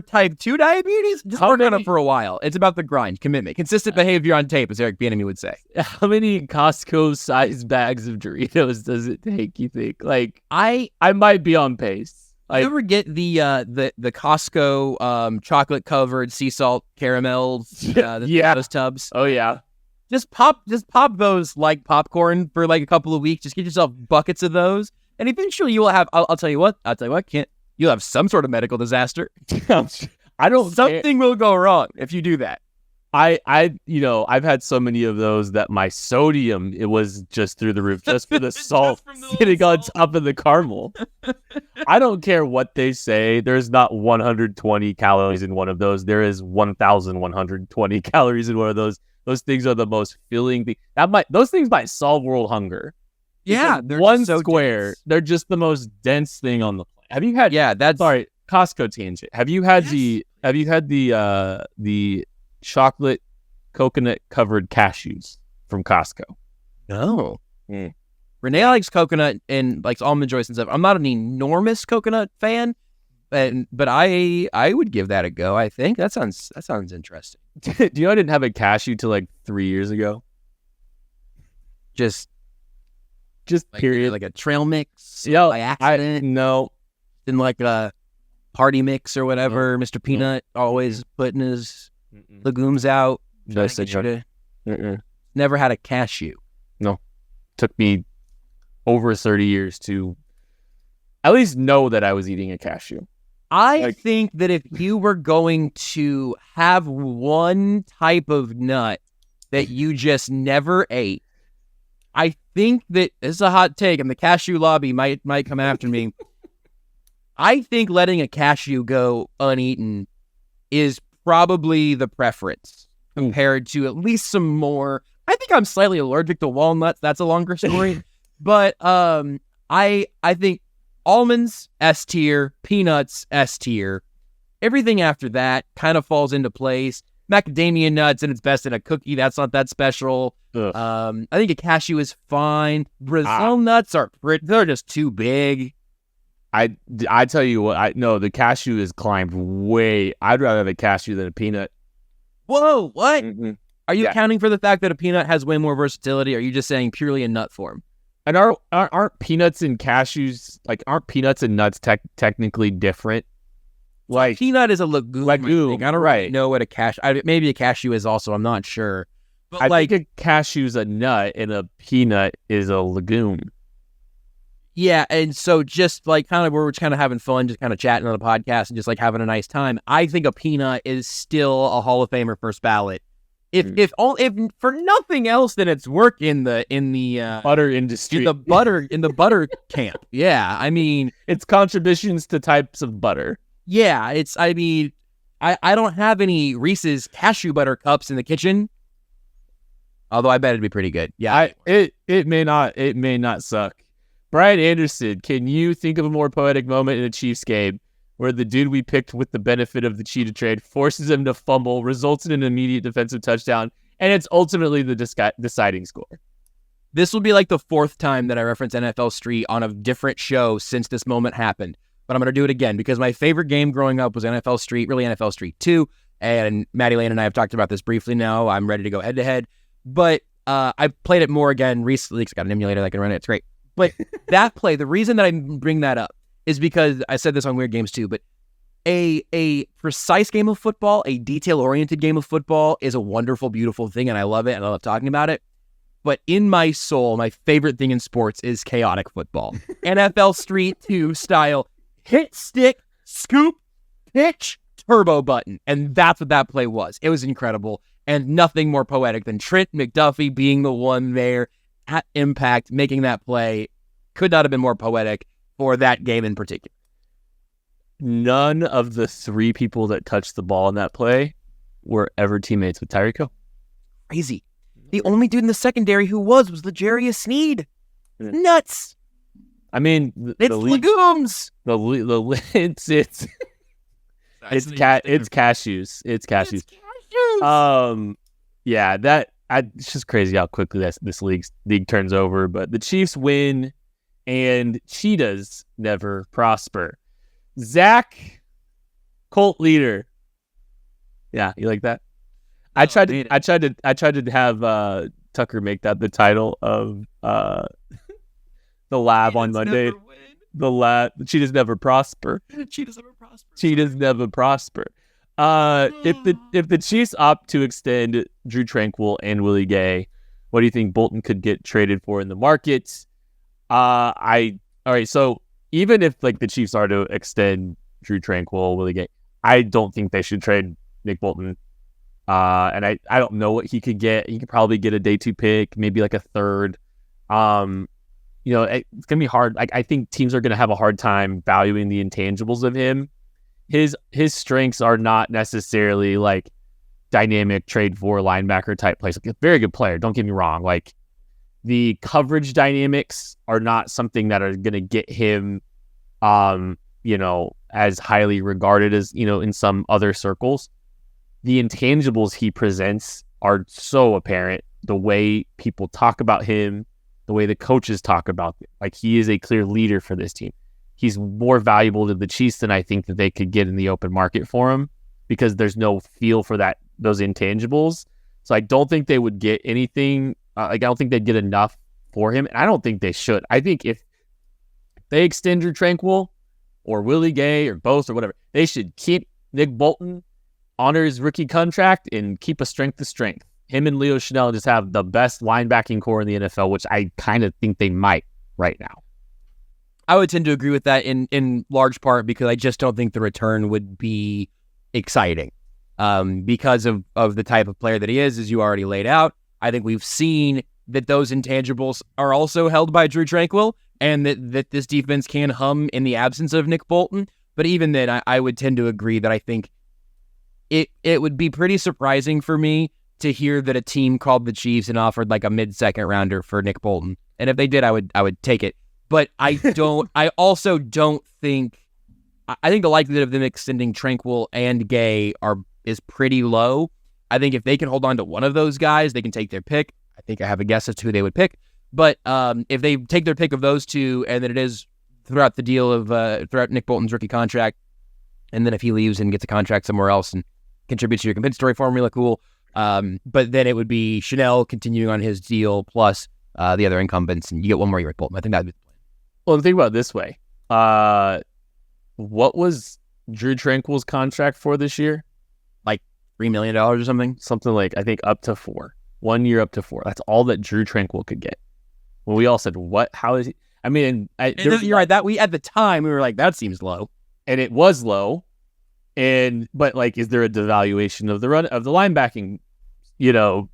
type 2 diabetes? Just work on it for a while. It's about the grind, commitment, consistent behavior on tape, as Eric Bieniemy would say. How many Costco-sized bags of Doritos does it take, you think? Like, I might be on pace. You ever get the Costco chocolate covered sea salt caramels? Those tubs. Oh yeah. Just pop those like popcorn for like a couple of weeks. Just get yourself buckets of those, and eventually you will have. I'll tell you what, Kent. you'll have some sort of medical disaster. I don't. Something will go wrong if you do that. I've had so many of those that my sodium, it was just through the roof, just for the salt sitting on top of the caramel. I don't care what they say. There's not 120 calories in one of those. There is 1,120 calories in one of those. Those things are the most filling thing. Those things might solve world hunger. Yeah, they're one so square. dense. They're just the most dense thing on the planet. Have you had? Yeah, that's Sorry, Costco tangent. Have you had Yes. the chocolate coconut covered cashews from Costco? no. Mm. Renee likes coconut and likes Almond Joys and stuff. I'm not an enormous coconut fan, but I would give that a go. I think that sounds interesting. Do you know I didn't have a cashew till like 3 years ago? Just like, period. like a trail mix Yeah, by accident, no. in like a party mix or whatever. Mr. Peanut always putting his legumes out. Did I trying to say get you no? to- Never had a cashew. Took me over 30 years to at least know that I was eating a cashew. I think that if you were going to have one type of nut that you just never ate, I think that this is a hot take, and the cashew lobby might come after me. I think letting a cashew go uneaten is probably the preference compared to at least some more. I think I'm slightly allergic to walnuts. That's a longer story, but I think almonds S tier, peanuts S tier. Everything after that kind of falls into place. Macadamia nuts and it's best in a cookie. That's not that special. I think a cashew is fine. Brazil nuts they're just too big. I tell you what, the cashew has climbed way. I'd rather have a cashew than a peanut. Whoa, what? Mm-hmm. Are you Yeah. accounting for the fact that a peanut has way more versatility? Or are you just saying purely in nut form? And aren't peanuts and cashews, like, aren't peanuts and nuts technically different? Like, Peanut is a legume. I think. I don't really right. know what a cashew. Maybe a cashew is also. I'm not sure. But I think a cashew's a nut and a peanut is a legume. yeah, and so just like kind of we're just kind of having fun, just kind of chatting on the podcast and just like having a nice time. I think a peanut is still a Hall of Famer first ballot. If for nothing else than its work in the Butter industry. in the butter camp. Yeah, I mean, Its contributions to types of butter. yeah, I don't have any Reese's cashew butter cups in the kitchen. Although I bet it'd be pretty good. Yeah. It may not suck. Brian Anderson, can you think of a more poetic moment in a Chiefs game where the dude we picked with the benefit of the cheetah trade forces him to fumble, results in an immediate defensive touchdown, and it's ultimately the deciding score? This will be like the fourth time that I reference NFL Street on a different show since this moment happened. But I'm going to do it again because my favorite game growing up was NFL Street, really NFL Street 2. And Maddie Lane and I have talked about this briefly now. I'm ready to go head to head. But I played it more again recently because I got an emulator that can run it. It's great. But that play, the reason that I bring that up is because I said this on Weird Games too, but a precise game of football, a detail-oriented game of football is a wonderful, beautiful thing, and I love it, and I love talking about it. But in my soul, my favorite thing in sports is chaotic football. NFL Street 2 style, hit, stick, scoop, pitch, turbo button. And that's what that play was. It was incredible. And nothing more poetic than Trent McDuffie being the one there at impact, making that play. Could not have been more poetic for that game in particular. None of the three people that touched the ball in that play were ever teammates with Tyreek Hill. Crazy. The only dude in the secondary who was L'Jarius Sneed. Nuts. I mean, It's legumes. It's cashews. It's cashews. Yeah, it's just crazy how quickly this league turns over. But the Chiefs win, and cheetahs never prosper. Zach, cult leader. Yeah, you like that? I tried to have Tucker make that the title of the lab on Monday. The cheetahs never prosper. Cheetahs never prosper. Cheetahs never prosper. If the Chiefs opt to extend Drew Tranquill and Willie Gay, what do you think Bolton could get traded for in the market? All right. So even if like the Chiefs are to extend Drew Tranquill, Willie Gay, I don't think they should trade Nick Bolton. And I don't know what he could get. He could probably get a day 2 pick, maybe like a third. It's gonna be hard. I think teams are gonna have a hard time valuing the intangibles of him. His strengths are not necessarily like dynamic trade for linebacker type plays. Like, a very good player, don't get me wrong. Like, the coverage dynamics are not something that are gonna get him as highly regarded as, in some other circles. The intangibles he presents are so apparent. The way people talk about him, the way the coaches talk about him. Like, he is a clear leader for this team. He's more valuable to the Chiefs than I think that they could get in the open market for him, because there's no feel for those intangibles. So I don't think they would get anything. I don't think they'd get enough for him. And I don't think they should. I think if they extend Drew Tranquill or Willie Gay or both or whatever, they should keep Nick Bolton, honor his rookie contract, and keep a strength to strength. Him and Leo Chenal just have the best linebacking core in the NFL, which I kind of think they might right now. I would tend to agree with that in large part because I just don't think the return would be exciting because of the type of player that he is, as you already laid out. I think we've seen that those intangibles are also held by Drew Tranquill, and that this defense can hum in the absence of Nick Bolton. But even then, I would tend to agree that I think it would be pretty surprising for me to hear that a team called the Chiefs and offered like a mid-second rounder for Nick Bolton. And if they did, I would take it. But I don't. I also don't think. I think the likelihood of them extending Tranquill and Gay is pretty low. I think if they can hold on to one of those guys, they can take their pick. I think I have a guess as to who they would pick. But if they take their pick of those two, and then it is throughout the deal of throughout Nick Bolton's rookie contract, and then if he leaves and gets a contract somewhere else and contributes to your compensatory formula, cool. But then it would be Chenal continuing on his deal plus the other incumbents, and you get one more year with Bolton. I think that would be the plan. Well, think about it this way. What was Drew Tranquill's contract for this year? Like $3 million or something? Something like, I think, up to 4. 1 year up to 4. That's all that Drew Tranquill could get. When we all said, what? How is he? I mean, you're right. That at the time we were like, that seems low. And it was low. But like, is there a devaluation of the linebacking,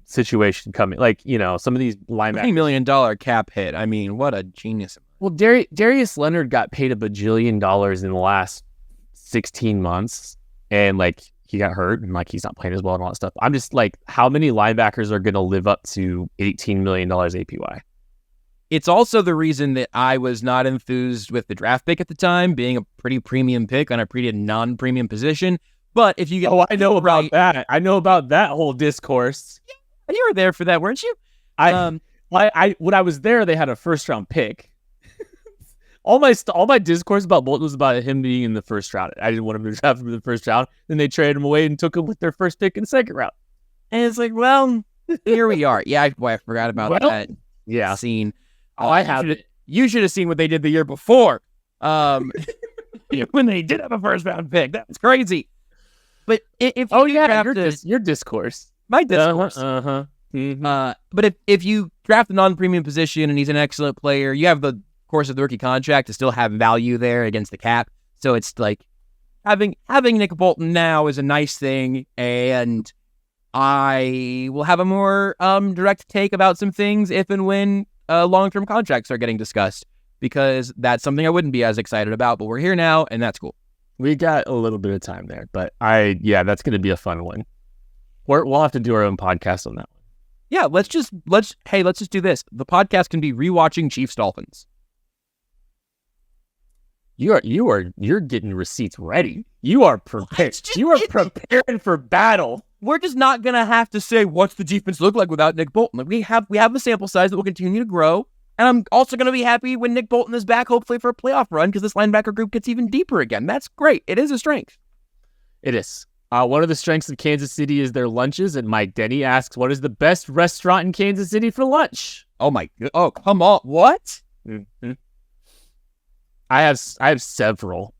situation coming? Like, some of these linebackers. $3 million cap hit. I mean, what a genius. Well, Darius Leonard got paid $1 bajillion in the last 16 months, and like, he got hurt, and like, he's not playing as well and all that stuff. I'm just like, how many linebackers are going to live up to $18 million APY? It's also the reason that I was not enthused with the draft pick at the time, being a pretty premium pick on a pretty non-premium position. But if you get, I know about that. I know about that whole discourse. Yeah, you were there for that, weren't you? When I was there, they had a first round pick. All my discourse about Bolton was about him being in the first round. I didn't want him to draft him in the first round. Then they traded him away and took him with their first pick in the second round. And it's like, well, here we are. Yeah, I forgot about that. Yeah, scene. I have. You should have seen what they did the year before. When they did have a first round pick, that was crazy. But if your discourse, my discourse, Mm-hmm. But if you draft a non-premium position and he's an excellent player, you have the course of the rookie contract to still have value there against the cap. So it's like having Nick Bolton now is a nice thing, and I will have a more direct take about some things if and when long-term contracts are getting discussed, because that's something I wouldn't be as excited about. But we're here now, and that's cool. We got a little bit of time there, but that's going to be a fun one. We'll have to do our own podcast on that one. Yeah, let's just do this. The podcast can be rewatching Chiefs Dolphins. You're getting receipts ready. You are prepared. You are preparing for battle. We're just not gonna have to say what's the defense look like without Nick Bolton. Like, we have a sample size that will continue to grow, and I'm also gonna be happy when Nick Bolton is back, hopefully for a playoff run, because this linebacker group gets even deeper again. That's great. It is a strength. It is. One of the strengths of Kansas City is their lunches, and Mike Denny asks, "What is the best restaurant in Kansas City for lunch?" Oh my god! Oh, come on! What? Mm-hmm. I have several.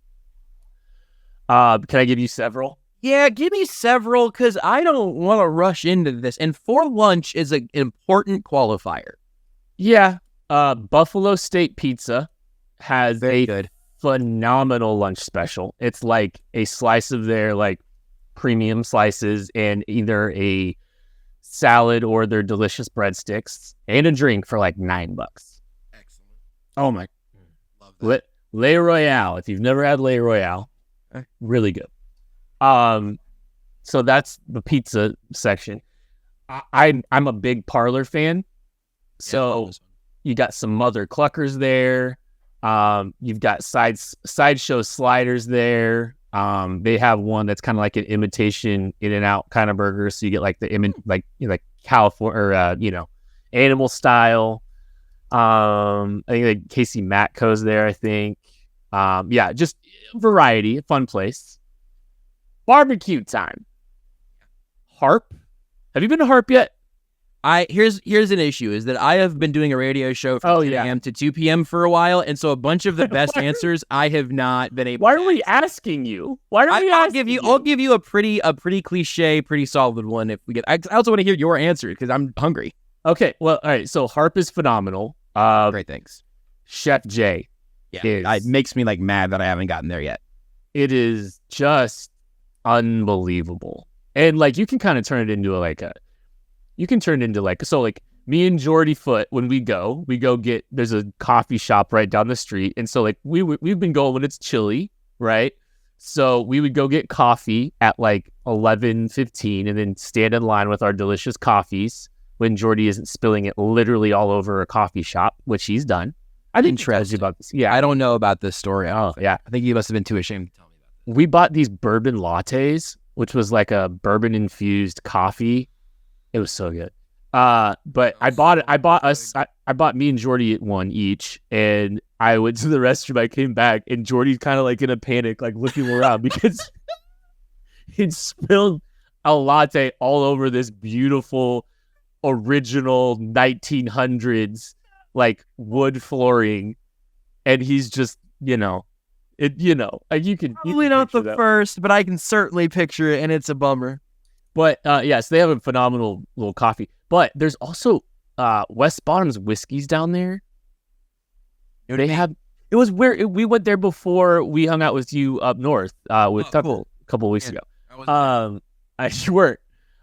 Can I give you several? Yeah, give me several, because I don't want to rush into this. And for lunch is an important qualifier. Yeah. Buffalo State Pizza has Very good. phenomenal lunch special. It's like a slice of their like premium slices and either a salad or their delicious breadsticks and a drink for like $9. Excellent. Oh my. Love that. Le Royale. If you've never had Le Royale, really good. So that's the pizza section. I'm a big Parlor fan. So you got some Mother Cluckers there. You've got sideshow sliders there. They have one that's kind of like an imitation In-N-Out kind of burger. So you get like the like California or animal style. I think like Casey Matco's there, I think. Yeah, just variety, fun place. Barbecue time. Harp. Have you been to Harp yet? Here's an issue is that I have been doing a radio show from 10 a.m. to 2 p.m. for a while, and so a bunch of the best answers I have not been able. Why are we asking you? I'll give you a pretty cliche, pretty solid one if we get. I also want to hear your answer because I'm hungry. Okay, well, all right. So Harp is phenomenal. Great, thanks. Chef Jay. Yeah, it makes me like mad that I haven't gotten there yet. It is just unbelievable, and like you can kind of turn it into so like me and Jordy Foote when we go get there's a coffee shop right down the street, and so like we've been going when it's chilly, right? So we would go get coffee at like 11:15 and then stand in line with our delicious coffees when Jordy isn't spilling it literally all over a coffee shop, which he's done. I didn't trust you about this. Yeah, I don't know about this story. Oh, yeah. I think you must have been too ashamed to tell me about this. We bought these bourbon lattes, which was like a bourbon infused coffee. It was so good. But I bought me and Jordy one each, and I went to the restroom. I came back, and Jordy's kind of like in a panic, like looking around because he spilled a latte all over this beautiful original 1900s like wood flooring, and he's just like you can probably not the first, but I can certainly picture it, and it's a bummer. But yes, they have a phenomenal little coffee. But there's also West Bottom's whiskeys down there. They have. It was where we went there before we hung out with you up north with Tuckle a couple of weeks ago. You weren't.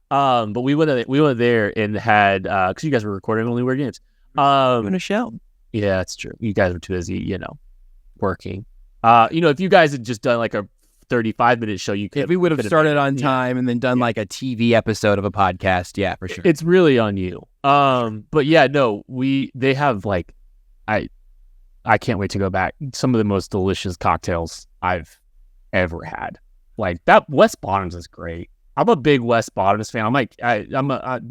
But we went there and had because you guys were recording Only Weird Games. Doing a show. Yeah, that's true. You guys were too busy, working. If you guys had just done like a 35-minute show, you could. If we would have started on time and then done like a TV episode of a podcast, yeah, for sure. It's really on you. But yeah, no, they have like, I can't wait to go back. Some of the most delicious cocktails I've ever had. Like that West Bottoms is great. I'm a big West Bottoms fan. But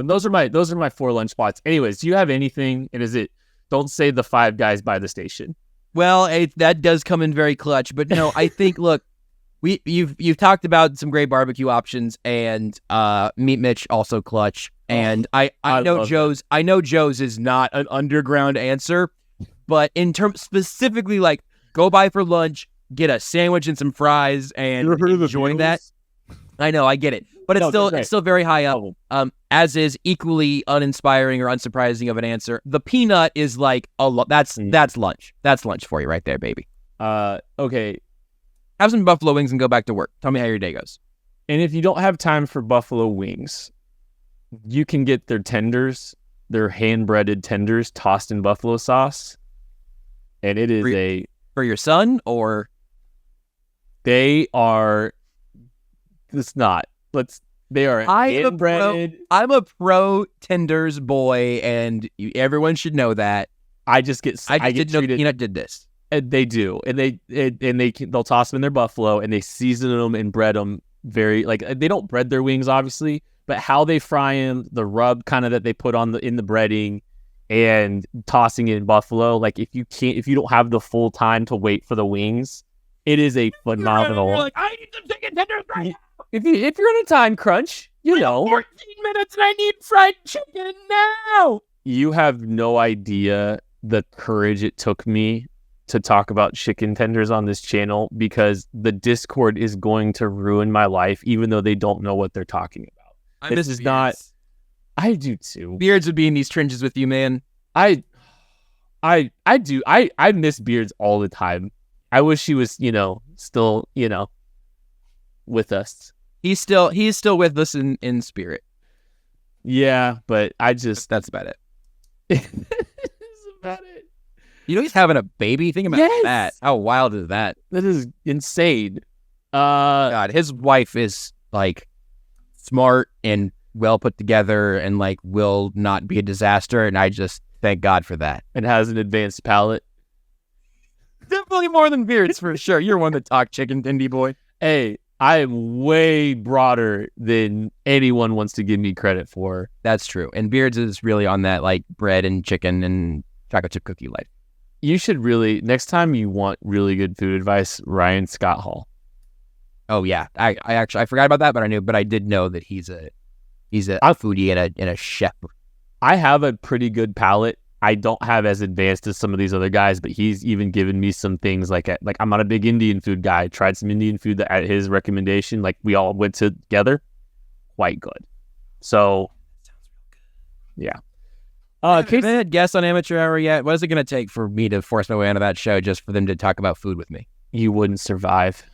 those are my 4 lunch spots. Anyways, do you have anything? And is it? Don't say the Five Guys by the station. Well, that does come in very clutch. But no, I think look, you've talked about some great barbecue options, and Meat Mitch also clutch. And I know Joe's is not an underground answer, but in terms specifically like go by for lunch, get a sandwich and some fries, and enjoying that. I know, I get it, but it's still very high up. As is equally uninspiring or unsurprising of an answer. The peanut is like that's lunch. That's lunch for you right there, baby. Okay. Have some buffalo wings and go back to work. Tell me how your day goes. And if you don't have time for buffalo wings, you can get their tenders, their hand-breaded tenders tossed in buffalo sauce, and it is for your son or they are. It's not. They are hand-breaded. I'm a pro tenders boy, and everyone should know that. I didn't know Peanut did this. And they do, and they'll toss them in their buffalo, and they season them and bread them very like they don't bread their wings obviously, but how they fry them, the rub kind of that they put on in the breading, and tossing it in buffalo. Like if you don't have the full time to wait for the wings, it is a phenomenal. You're like, I need some chicken tenders right now. If you're in a time crunch, 14 minutes and I need fried chicken now. You have no idea the courage it took me to talk about chicken tenders on this channel, because the Discord is going to ruin my life, even though they don't know what they're talking about. This is not. I do too. Beards would be in these trenches with you, man. I do. I miss Beards all the time. I wish he was, still, with us. He's still with us in spirit. Yeah, but I just That's about it. that's about it. He's having a baby. Think about Yes! that. How wild is that? That is insane. God, his wife is like smart and well put together and like will not be a disaster. And I just thank God for that. And has an advanced palate. Definitely more than Beards for sure. You're one to talk chicken, Dindy boy. Hey, I am way broader than anyone wants to give me credit for. That's true. And Beards is really on that like bread and chicken and chocolate chip cookie life. You should really, next time you want really good food advice, Ryan Scott Hall. Oh yeah, I actually I forgot about that, but I did know that he's a foodie and a chef. I have a pretty good palate. I don't have as advanced as some of these other guys, but he's even given me some things like I'm not a big Indian food guy. I tried some Indian food that at his recommendation, like we all went together, quite good. So, yeah. Have they had guests on Amateur Hour yet? What is it going to take for me to force my way onto that show just for them to talk about food with me? You wouldn't survive.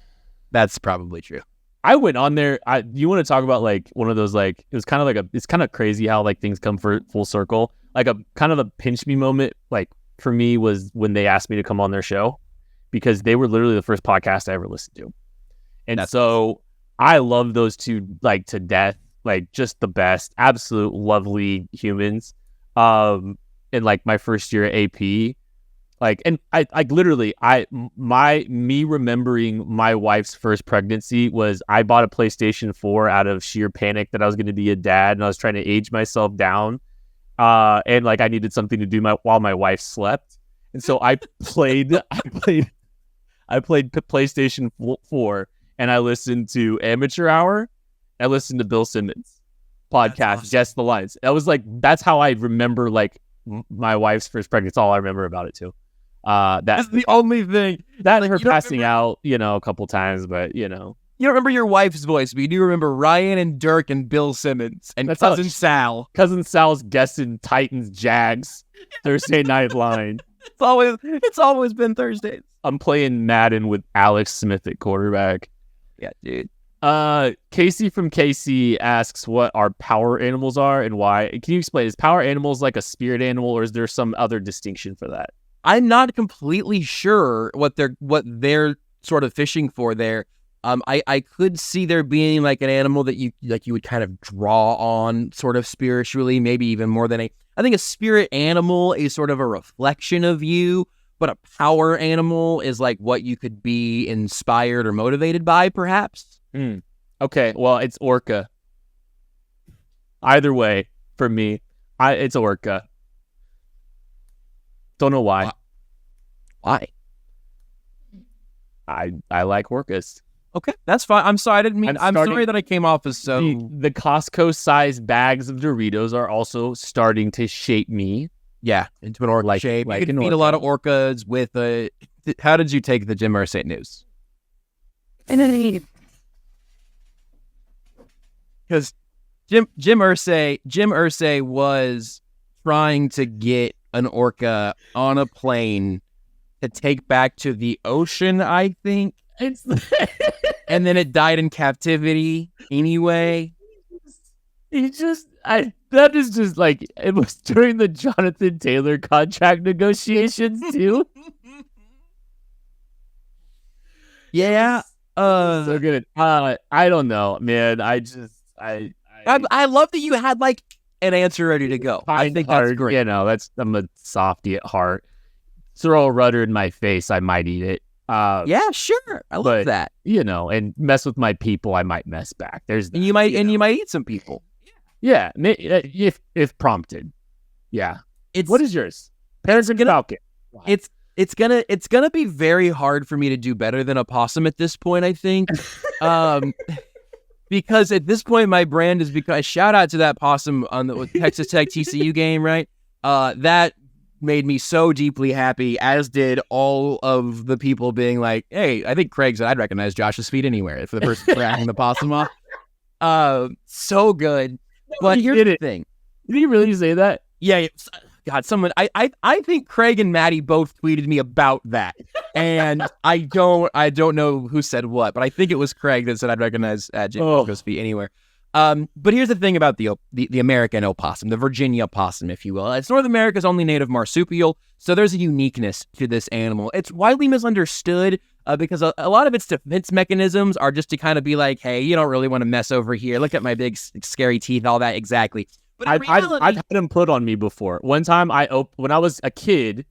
That's probably true. I went on there. You want to talk about like one of those like it was kind of like it's kind of crazy how like things come for full circle. Like a kind of a pinch me moment like for me was when they asked me to come on their show because they were literally the first podcast I ever listened to, and so I love those two like to death, like just the best, absolute lovely humans. In like my first year at AP. Like, and I literally, me remembering my wife's first pregnancy was I bought a PlayStation 4 out of sheer panic that I was going to be a dad and I was trying to age myself down. And like I needed something to do while my wife slept. And so I played PlayStation 4 and I listened to Amateur Hour. I listened to Bill Simmons podcast, awesome. Guess the Lines. That's how I remember like my wife's first pregnancy. That's all I remember about it too. That's the only thing. That her passing out, a couple times, but you don't remember your wife's voice, but you do remember Ryan and Dirk and Bill Simmons and Cousin Sal. Cousin Sal's guessing Titans Jags Thursday night line. It's always been Thursdays. I'm playing Madden with Alex Smith at quarterback. Yeah, dude. Casey from KC asks what our power animals are and why. Can you explain? Is power animals like a spirit animal, or is there some other distinction for that? I'm not completely sure what they're sort of fishing for there. I could see there being like an animal that you would kind of draw on sort of spiritually, maybe even more than I think a spirit animal is sort of a reflection of you, but a power animal is like what you could be inspired or motivated by, perhaps. Okay, well, it's orca. Either way, for me, it's orca. Don't know why. Why? I like orcas. Okay, that's fine. I'm sorry. I didn't mean. I'm sorry that I came off as so. The Costco-sized bags of Doritos are also starting to shape me. Yeah, into an orca shape. You can feed a lot of orcas with a. How did you take the Jim Irsay news? Because Jim Irsay was trying to get an orca on a plane to take back to the ocean, I think. And then it died in captivity anyway. That is just like, it was during the Jonathan Taylor contract negotiations too. Yeah. So good. I don't know, man. I love that you had like an answer ready to go. I think that's great. I'm a softie at heart. Throw a rudder in my face, I might eat it. Yeah, sure. I love that. And mess with my people, I might mess back. There's that, and you might eat some people. Yeah, if prompted. Yeah. What is yours? Peregrine Falcon. It's gonna be very hard for me to do better than a possum at this point, I think. Because at this point my brand is because shout out to that possum on the Texas Tech TCU game, right? That made me so deeply happy, as did all of the people being like, hey, I think Craig said I'd recognize Josh's feet anywhere for the person cracking the possum off. So good. But here's the thing. Did he really say that? Yeah. God, someone I think Craig and Maddie both tweeted me about that. And I don't know who said what, but I think it was Craig that said I'd recognize Jimmy Briscoe's feet anywhere. But here's the thing about the American opossum, the Virginia opossum, if you will. It's North America's only native marsupial, so there's a uniqueness to this animal. It's widely misunderstood because a lot of its defense mechanisms are just to kind of be like, hey, you don't really want to mess over here. Look at my big, scary teeth, all that, exactly. But in reality, I've had them put on me before. One time, when I was a kid,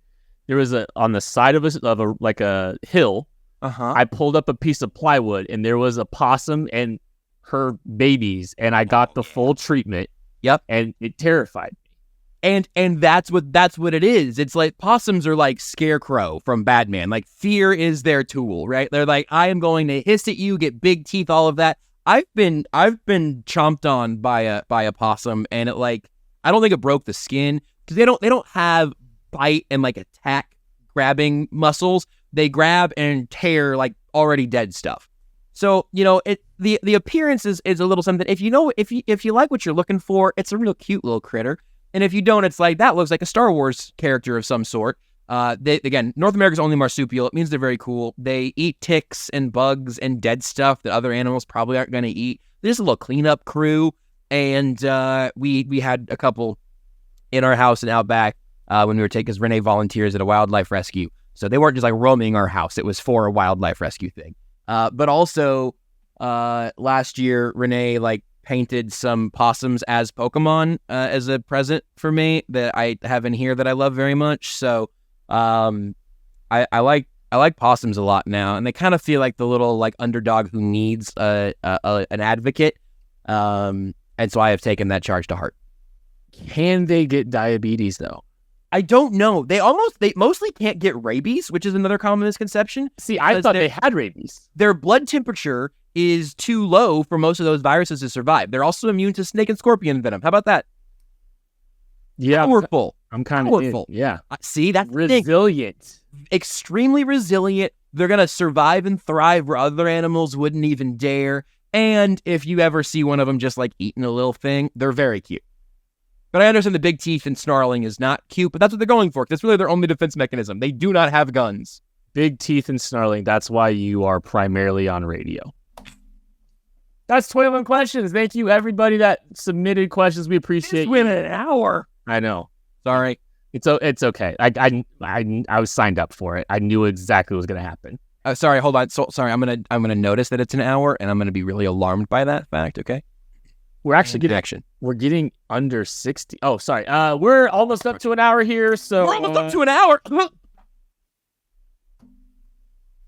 there was on the side of a hill. I pulled up a piece of plywood, and there was a possum and her babies, and I got the full treatment. Yep, and it terrified me. And that's what it is. It's like possums are like Scarecrow from Batman. Like fear is their tool, right? They're like, I am going to hiss at you, get big teeth, all of that. I've been chomped on by a possum, and it like I don't think it broke the skin because they don't have bite and like attack grabbing muscles. They grab and tear like already dead stuff. So, you know, the appearance is a little something. If you like what you're looking for, it's a real cute little critter. And if you don't, it's like that looks like a Star Wars character of some sort. Again, North America's only marsupial. It means they're very cool. They eat ticks and bugs and dead stuff that other animals probably aren't going to eat. They're just a little cleanup crew. And we had a couple in our house and out back when we were taking, because Renee volunteers at a wildlife rescue. So they weren't just like roaming our house. It was for a wildlife rescue thing. But also last year, Renee like painted some possums as Pokemon as a present for me that I have in here that I love very much. So I like possums a lot now, and they kind of feel like the little like underdog who needs an advocate. And so I have taken that charge to heart. Can they get diabetes though? I don't know. They mostly can't get rabies, which is another common misconception. See, I thought they had rabies. Their blood temperature is too low for most of those viruses to survive. They're also immune to snake and scorpion venom. How about that? Yeah, Powerful. I'm kind of powerful. Yeah. See, that's resilient. Extremely resilient. They're gonna survive and thrive where other animals wouldn't even dare. And if you ever see one of them just like eating a little thing, they're very cute. But I understand the big teeth and snarling is not cute, but that's what they're going for. That's really their only defense mechanism. They do not have guns. Big teeth and snarling. That's why you are primarily on radio. That's 21 questions. Thank you, everybody that submitted questions. We appreciate. This went an hour. I know. Sorry. It's okay. I was signed up for it. I knew exactly what was going to happen. Sorry. Hold on. So sorry. I'm gonna notice that it's an hour, and I'm gonna be really alarmed by that fact. Okay. We're actually getting under 60. Oh, sorry. We're almost up to an hour here. So we're almost up to an hour.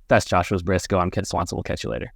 That's Joshua Briscoe. I'm Ken Swanson. We'll catch you later.